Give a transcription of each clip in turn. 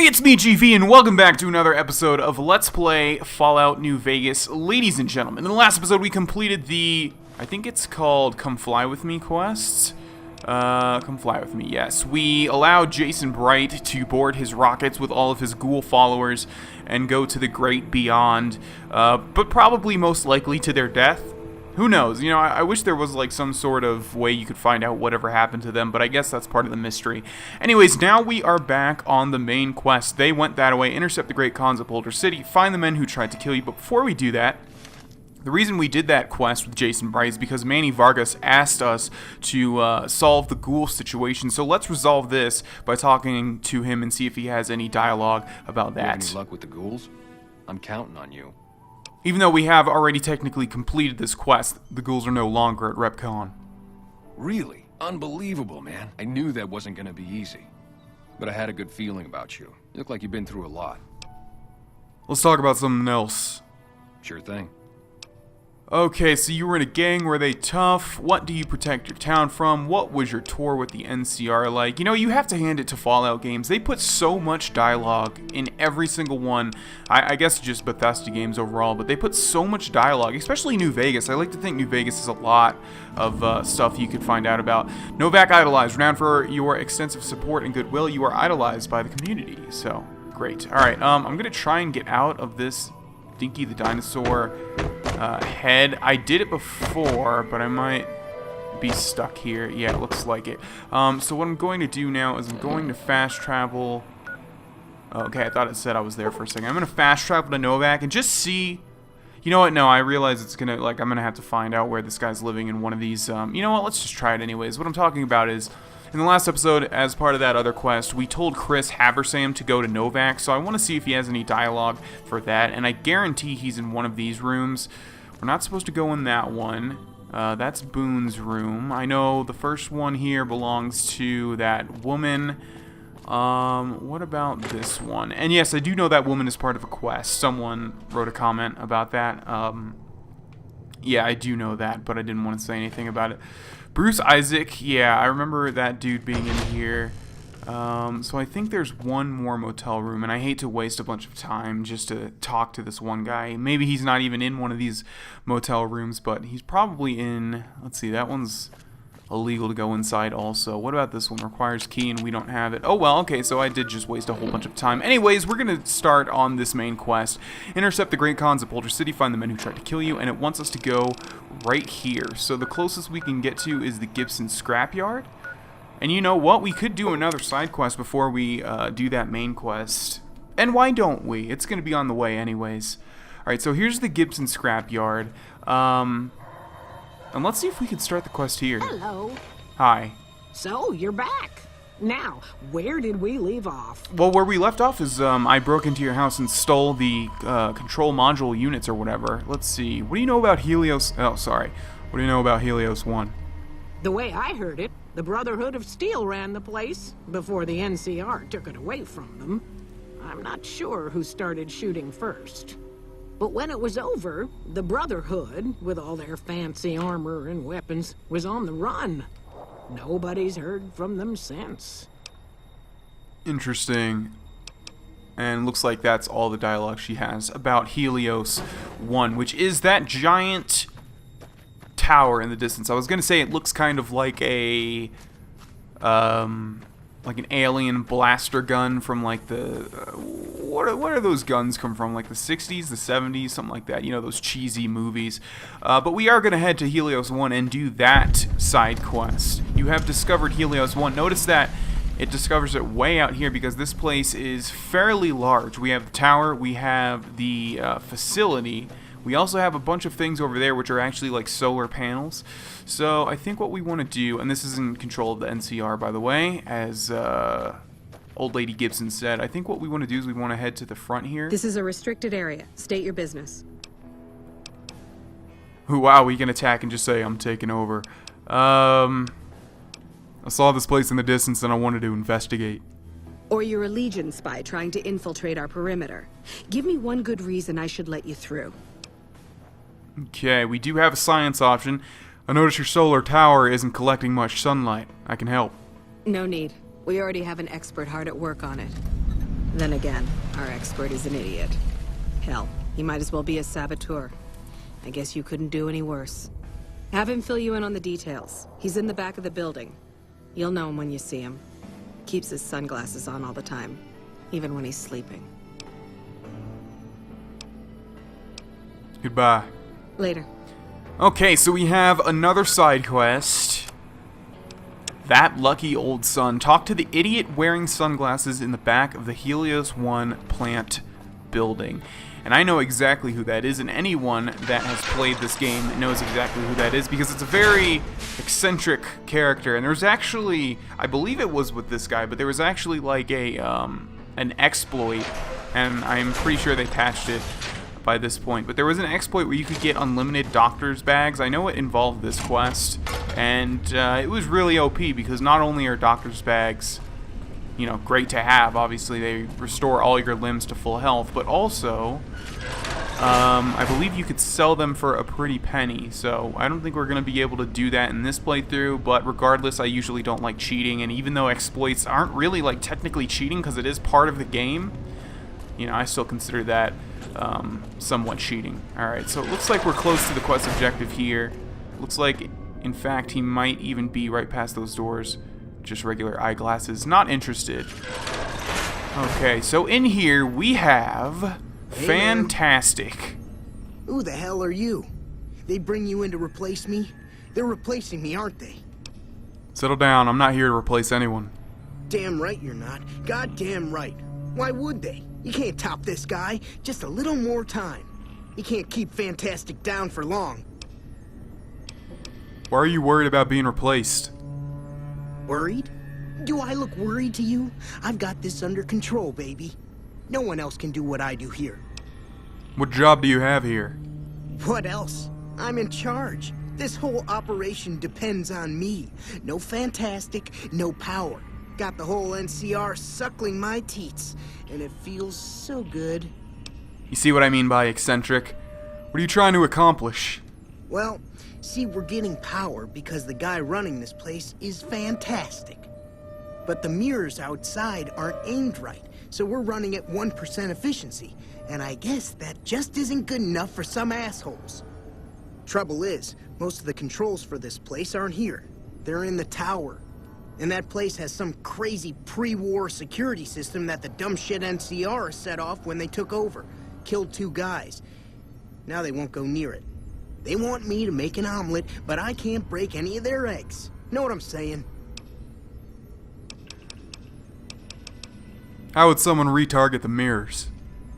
Hey, it's me, GV, and welcome back to another episode of Let's Play Fallout New Vegas. Ladies and gentlemen, in the last episode we completed the, I think it's called Come Fly With Me quest? Come Fly With Me, yes. We allowed Jason Bright to board his rockets with all of his ghoul followers and go to the great beyond, but probably most likely to their death. Who knows? You know, I wish there was like some sort of way you could find out whatever happened to them, but I guess that's part of the mystery. Anyways, now we are back on the main quest. They went that way, intercept the Great Khans of Boulder City, find the men who tried to kill you, but before we do that, the reason we did that quest with Jason Bright is because Manny Vargas asked us to solve the ghoul situation, so let's resolve this by talking to him and see if he has any dialogue about that. You have any luck with the ghouls? I'm counting on you. Even though we have already technically completed this quest, the ghouls are no longer at RepCon. Really? Unbelievable, man. I knew that wasn't gonna be easy. But I had a good feeling about you. You look like you've been through a lot. Let's talk about something else. Sure thing. Okay, so you were in a gang. Were they tough? What do you protect your town from? What was your tour with the NCR like? You know, you have to hand it to Fallout games. They put so much dialogue in every single one. I guess just Bethesda games overall, but they put so much dialogue, especially New Vegas. I like to think New Vegas has a lot of stuff you could find out about. Novak idolized. Renowned for your extensive support and goodwill, you are idolized by the community. So, great. Alright, I'm going to try and get out of this Dinky the Dinosaur head. I did it before, but I might be stuck here. Yeah, it looks like it. So what I'm going to do now is I'm going to fast travel. Okay, I thought it said I was there for a second. I'm going to fast travel to Novak and just see. You know what? No, I realize it's going to, like, I'm going to have to find out where this guy's living in one of these. You know what? Let's just try it anyways. What I'm talking about is, in the last episode, as part of that other quest, we told Chris Haversam to go to Novak, so I want to see if he has any dialogue for that, and I guarantee he's in one of these rooms. We're not supposed to go in that one. That's Boone's room. I know the first one here belongs to that woman. What about this one? And yes, I do know that woman is part of a quest. Someone wrote a comment about that. Yeah, I do know that, but I didn't want to say anything about it. Bruce Isaac, yeah, I remember that dude being in here. So I think there's one more motel room, and I hate to waste a bunch of time just to talk to this one guy. Maybe he's not even in one of these motel rooms, but he's probably in... Let's see, that one's illegal to go inside also. What about this one? Requires key, and we don't have it. Oh, well, okay, so I did just waste a whole bunch of time. Anyways, we're going to start on this main quest. Intercept the Great Khans of Boulder City, find the men who tried to kill you, and it wants us to go right here. So the closest we can get to is the Gibson Scrapyard. And you know what? We could do another side quest before we do that main quest. And why don't we? It's going to be on the way anyways. Alright, so here's the Gibson Scrapyard. And let's see if we can start the quest here. Hello. Hi. So, you're back. Now, where did we leave off? Well, where we left off is I broke into your house and stole the control module units or whatever. Let's see. What do you know about Helios... Oh, sorry. What do you know about Helios 1? The way I heard it, the Brotherhood of Steel ran the place before the NCR took it away from them. I'm not sure who started shooting first. But when it was over, the Brotherhood, with all their fancy armor and weapons, was on the run. Nobody's heard from them since. Interesting. And looks like that's all the dialogue she has about Helios 1, which is that giant tower in the distance. I was gonna say it looks kind of like a like an alien blaster gun from like the what are those guns come from, like the 60s, the 70s, something like that, you know, those cheesy movies. But we are gonna head to Helios 1 and do that side quest. You have discovered Helios 1. Notice that it discovers it way out here because this place is fairly large. We have the tower, we have the facility. We also have a bunch of things over there which are actually like solar panels. So I think what we want to do, and this is in control of the NCR by the way, as old lady Gibson said, I think what we want to do is we want to head to the front here. This is a restricted area. State your business. Wow, we can attack and just say I'm taking over. I saw this place in the distance and I wanted to investigate. Or you're a Legion spy trying to infiltrate our perimeter. Give me one good reason I should let you through. Okay, we do have a science option. I notice your solar tower isn't collecting much sunlight. I can help. No need. We already have an expert hard at work on it. Then again, our expert is an idiot. Hell, he might as well be a saboteur. I guess you couldn't do any worse. Have him fill you in on the details. He's in the back of the building. You'll know him when you see him. Keeps his sunglasses on all the time, even when he's sleeping. Goodbye. Later. Okay, so we have another side quest. That lucky old son. Talk to the idiot wearing sunglasses in the back of the Helios 1 plant building. And I know exactly who that is, and anyone that has played this game knows exactly who that is, because it's a very eccentric character. And there's actually, I believe it was with this guy, but there was actually like a an exploit, and I'm pretty sure they patched it by this point. But there was an exploit where you could get unlimited doctor's bags. I know it involved this quest, and it was really OP, because not only are doctor's bags, you know, great to have, obviously they restore all your limbs to full health, but also I believe you could sell them for a pretty penny. So I don't think we're going to be able to do that in this playthrough, but regardless, I usually don't like cheating, and even though exploits aren't really like technically cheating because it is part of the game, you know, I still consider that somewhat cheating. Alright, so it looks like we're close to the quest objective here. Looks like, in fact, he might even be right past those doors. Just regular eyeglasses. Not interested. Okay, so in here we have... Hey, fantastic. Who the hell are you? They bring you in to replace me? They're replacing me, aren't they? Settle down, I'm not here to replace anyone. Damn right you're not. Goddamn right. Why would they? You can't top this guy. Just a little more time. You can't keep Fantastic down for long. Why are you worried about being replaced? Worried? Do I look worried to you? I've got this under control, baby. No one else can do what I do here. What job do you have here? What else? I'm in charge. This whole operation depends on me. No Fantastic, no power. Got the whole NCR suckling my teats, and it feels so good. You see what I mean by eccentric? What are you trying to accomplish? Well, see, we're getting power because the guy running this place is fantastic. But the mirrors outside aren't aimed right, so we're running at 1% efficiency. And I guess that just isn't good enough for some assholes. Trouble is, most of the controls for this place aren't here. They're in the tower. And that place has some crazy pre-war security system that the dumb shit NCR set off when they took over. Killed 2 guys. Now they won't go near it. They want me to make an omelet, but I can't break any of their eggs. Know what I'm saying? How would someone retarget the mirrors?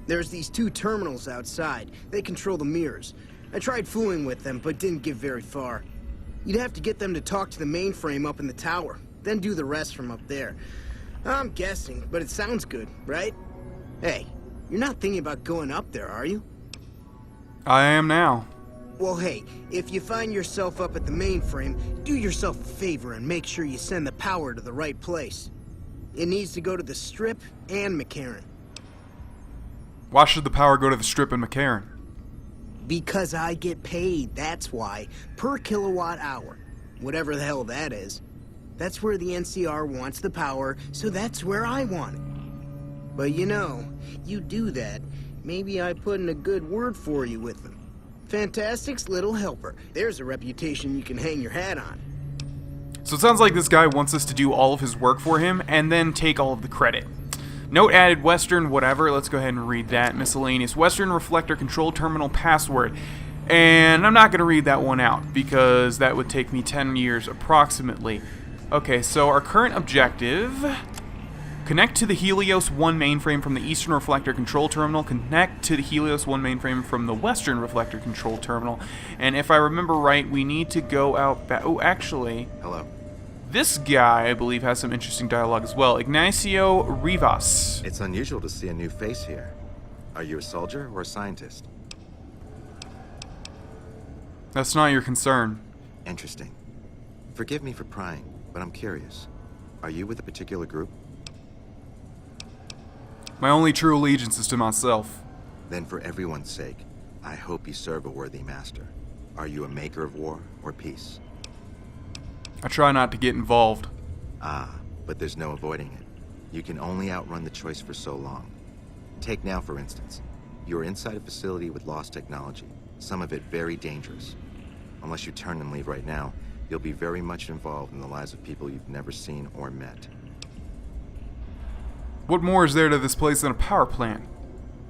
There's these 2 terminals outside. They control the mirrors. I tried fooling with them, but didn't get very far. You'd have to get them to talk to the mainframe up in the tower, then do the rest from up there. I'm guessing, but it sounds good, right? Hey, you're not thinking about going up there, are you? I am now. Well, hey, if you find yourself up at the mainframe, do yourself a favor and make sure you send the power to the right place. It needs to go to the Strip and McCarran. Why should the power go to the Strip and McCarran? Because I get paid, that's why. Per kilowatt hour. Whatever the hell that is. That's where the NCR wants the power, so that's where I want it. But you know, you do that, maybe I put in a good word for you with them. Fantastic's little helper. There's a reputation you can hang your hat on. So it sounds like this guy wants us to do all of his work for him and then take all of the credit. Note added Western whatever. Let's go ahead and read that. Miscellaneous Western Reflector Control Terminal Password. And I'm not going to read that one out because that would take me 10 years approximately. Okay, so our current objective... Connect to the Helios 1 mainframe from the Eastern Reflector Control Terminal. Connect to the Helios 1 mainframe from the Western Reflector Control Terminal. And if I remember right, we need to go out back. Oh, actually... Hello. This guy, I believe, has some interesting dialogue as well. Ignacio Rivas. It's unusual to see a new face here. Are you a soldier or a scientist? That's not your concern. Interesting. Forgive me for prying, but I'm curious. Are you with a particular group? My only true allegiance is to myself. Then for everyone's sake, I hope you serve a worthy master. Are you a maker of war or peace? I try not to get involved. Ah, but there's no avoiding it. You can only outrun the choice for so long. Take now, for instance. You're inside a facility with lost technology, some of it very dangerous. Unless you turn and leave right now, you'll be very much involved in the lives of people you've never seen or met. What more is there to this place than a power plant?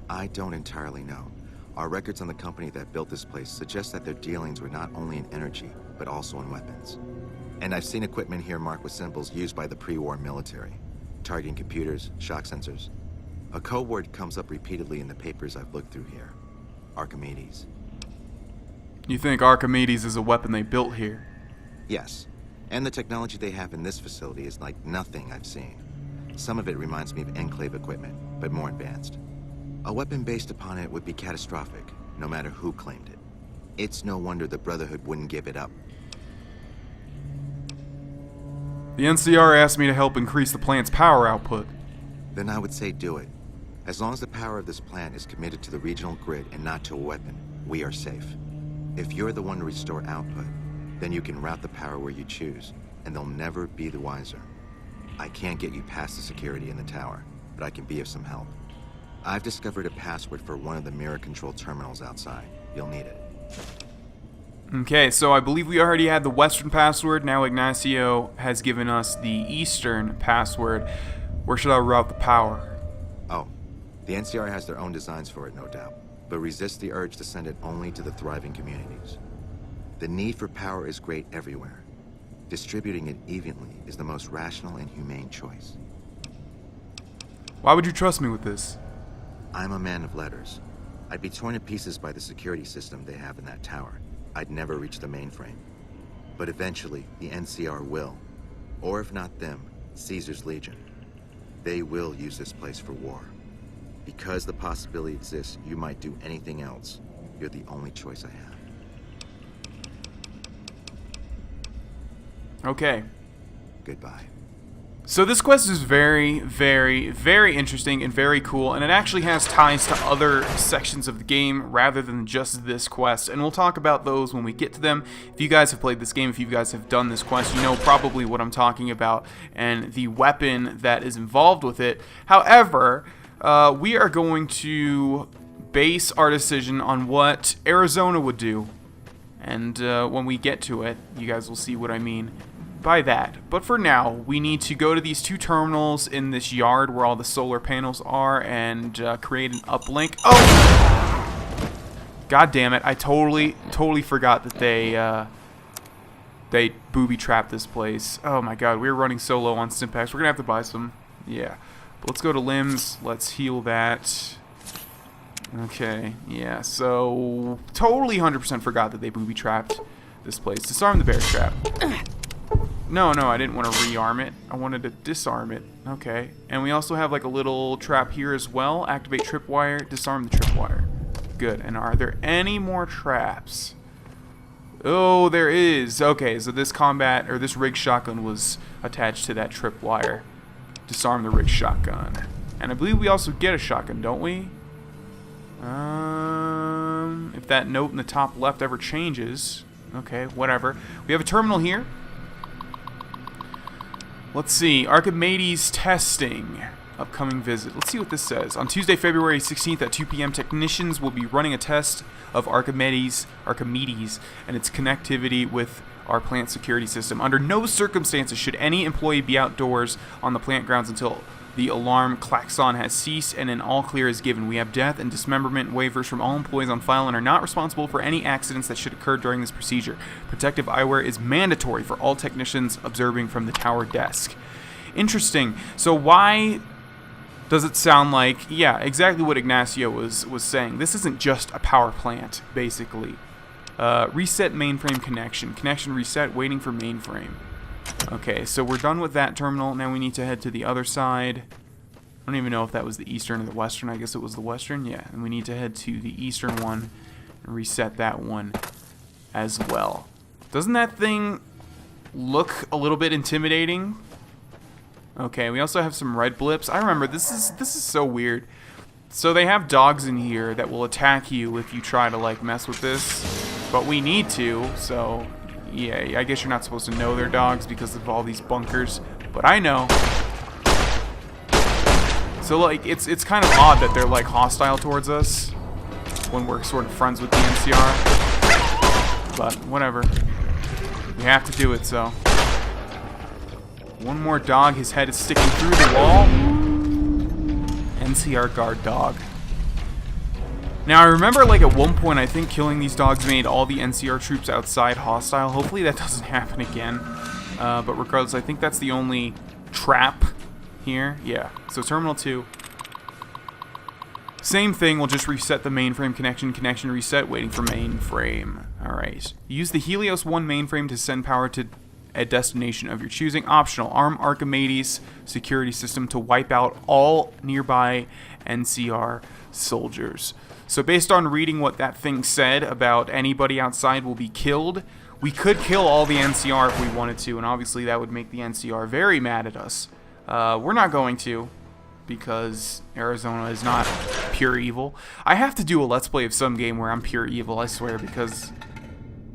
I don't entirely know. Our records on the company that built this place suggest that their dealings were not only in energy, but also in weapons. And I've seen equipment here marked with symbols used by the pre-war military. Targeting computers, shock sensors. A code word comes up repeatedly in the papers I've looked through here. Archimedes. You think Archimedes is a weapon they built here? Yes. And the technology they have in this facility is like nothing I've seen. Some of it reminds me of Enclave equipment, but more advanced. A weapon based upon it would be catastrophic, no matter who claimed it. It's no wonder the Brotherhood wouldn't give it up. The NCR asked me to help increase the plant's power output. Then I would say do it. As long as the power of this plant is committed to the regional grid and not to a weapon, we are safe. If you're the one to restore output, then you can route the power where you choose, and they'll never be the wiser. I can't get you past the security in the tower, but I can be of some help. I've discovered a password for one of the mirror control terminals outside. You'll need it. Okay, so I believe we already had the Western password. Now Ignacio has given us the Eastern password. Where should I route the power? Oh, the NCR has their own designs for it, no doubt, but resist the urge to send it only to the thriving communities. The need for power is great everywhere. Distributing it evenly is the most rational and humane choice. Why would you trust me with this? I'm a man of letters. I'd be torn to pieces by the security system they have in that tower. I'd never reach the mainframe. But eventually, the NCR will. Or if not them, Caesar's Legion. They will use this place for war. Because the possibility exists you might do anything else, you're the only choice I have. Okay. Goodbye. So this quest is very, very, very interesting and very cool, and it actually has ties to other sections of the game rather than just this quest, and we'll talk about those when we get to them. If you guys have played this game, if you guys have done this quest, you know probably what I'm talking about and the weapon that is involved with it. However, we are going to base our decision on what Arizona would do, and when we get to it, you guys will see what I mean by that. But for now, we need to go to these two terminals in this yard where all the solar panels are and create an uplink. Oh! God damn it, I totally forgot that they booby-trapped this place. Oh my god, we're running so low on Stimpaks. We're gonna have to buy some. Yeah. But let's go to limbs. Let's heal that. Okay, yeah, so totally 100% forgot that they booby-trapped this place. Disarm the bear trap. No, I didn't want to rearm it. I wanted to disarm it. Okay. And we also have like a little trap here as well. Activate tripwire, disarm the tripwire. Good. And are there any more traps? Oh, there is. Okay, so this combat, or this rig shotgun was attached to that tripwire. Disarm the rig shotgun. And I believe we also get a shotgun, don't we? If that note in the top left ever changes. Okay, whatever. We have a terminal here. Let's see, Archimedes testing. Upcoming visit. Let's see what this says. On Tuesday, February 16th at 2 p.m., technicians will be running a test of Archimedes and its connectivity with our plant security system. Under no circumstances should any employee be outdoors on the plant grounds until the alarm klaxon has ceased and an all clear is given. We have death and dismemberment waivers from all employees on file and are not responsible for any accidents that should occur during this procedure. Protective eyewear is mandatory for all technicians observing from the tower desk. Interesting. So why does it sound like, yeah, exactly what Ignacio was saying. This isn't just a power plant, basically. Reset mainframe connection. Connection reset, waiting for mainframe. Okay, so we're done with that terminal. Now we need to head to the other side. I don't even know if that was the eastern or the western. I guess it was the western. Yeah, and we need to head to the eastern one and reset that one as well. Doesn't that thing look a little bit intimidating? Okay, we also have some red blips. I remember, this is so weird. So they have dogs in here that will attack you if you try to like mess with this. But we need to, so yeah, I guess you're not supposed to know they're dogs because of all these bunkers. But I know. So, like, it's kind of odd that they're, like, hostile towards us when we're sort of friends with the NCR. But, whatever. We have to do it, so. One more dog. His head is sticking through the wall. NCR guard dog. Now, I remember, like, at one point, I think killing these dogs made all the NCR troops outside hostile. Hopefully that doesn't happen again. But regardless, I think that's the only trap here. Yeah, so Terminal 2. Same thing, we'll just reset the mainframe connection reset, waiting for mainframe. Alright. Use the Helios 1 mainframe to send power to a destination of your choosing. Optional. Arm Archimedes security system to wipe out all nearby NCR soldiers. So based on reading what that thing said about anybody outside will be killed, we could kill all the NCR if we wanted to, and obviously that would make the NCR very mad at us. We're not going to, because Arizona is not pure evil. I have to do a Let's Play of some game where I'm pure evil, I swear, because,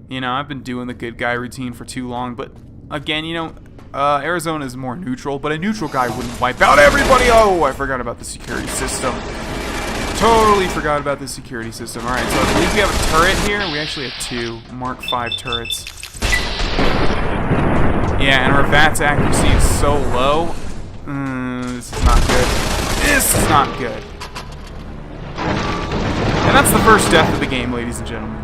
you know, I've been doing the good guy routine for too long, but again, you know, Arizona is more neutral, but a neutral guy wouldn't wipe out everybody. Oh, I forgot about the security system. Totally forgot about the security system. Alright, so I believe we have a turret here. We actually have 2 Mark V turrets. Yeah, and our VATS accuracy is so low. This is not good. This is not good. And that's the first death of the game, ladies and gentlemen.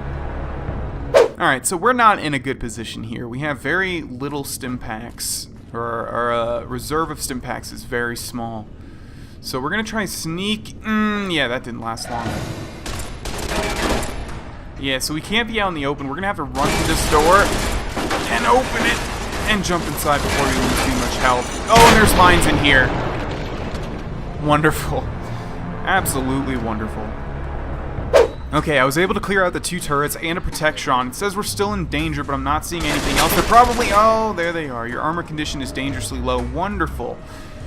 Alright, so we're not in a good position here. We have very little stim packs. Our reserve of stim packs is very small. So we're going to try sneak. Yeah, that didn't last long. Yeah, so we can't be out in the open. We're going to have to run to this door and open it and jump inside before we lose too much health. Oh, and there's mines in here. Wonderful. Absolutely wonderful. Okay, I was able to clear out the 2 turrets and a Protectron. It says we're still in danger, but I'm not seeing anything else. They're probably... Oh, there they are. Your armor condition is dangerously low. Wonderful.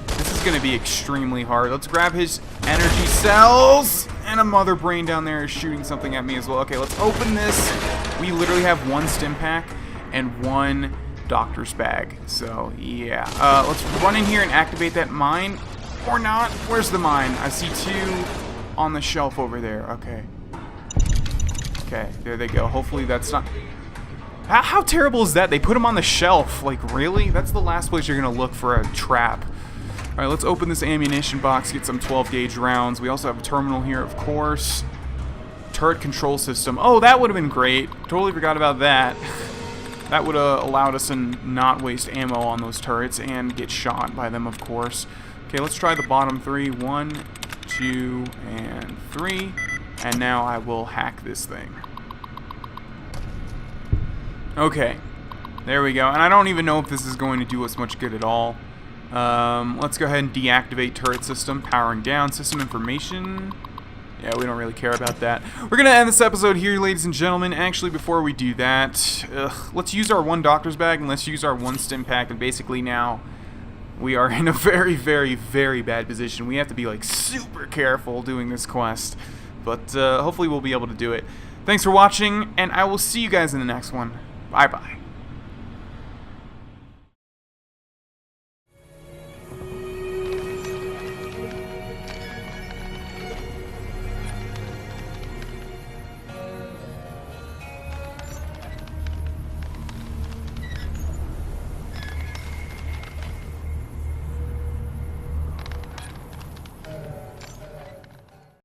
This is going to be extremely hard. Let's grab his energy cells. And a mother brain down there is shooting something at me as well. Okay, let's open this. We literally have 1 stim pack and 1 doctor's bag. So, yeah. Let's run in here and activate that mine. Or not. Where's the mine? I see 2 on the shelf over there. Okay. Okay, there they go. Hopefully that's not... How terrible is that? They put them on the shelf. Like, really? That's the last place you're going to look for a trap. Alright, let's open this ammunition box, get some 12-gauge rounds. We also have a terminal here, of course. Turret control system. Oh, that would have been great. Totally forgot about that. That would have allowed us to not waste ammo on those turrets and get shot by them, of course. Okay, let's try the bottom 3. 1, 2, and 3. And now I will hack this thing. Okay. There we go. And I don't even know if this is going to do us much good at all. Let's go ahead and deactivate turret system. Powering down. System information. Yeah, we don't really care about that. We're going to end this episode here, ladies and gentlemen. Actually, before we do that, let's use our 1 doctor's bag and let's use our 1 stim pack. And basically now, we are in a very, very, very bad position. We have to be, like, super careful doing this quest. But hopefully we'll be able to do it. Thanks for watching, and I will see you guys in the next one. Bye-bye.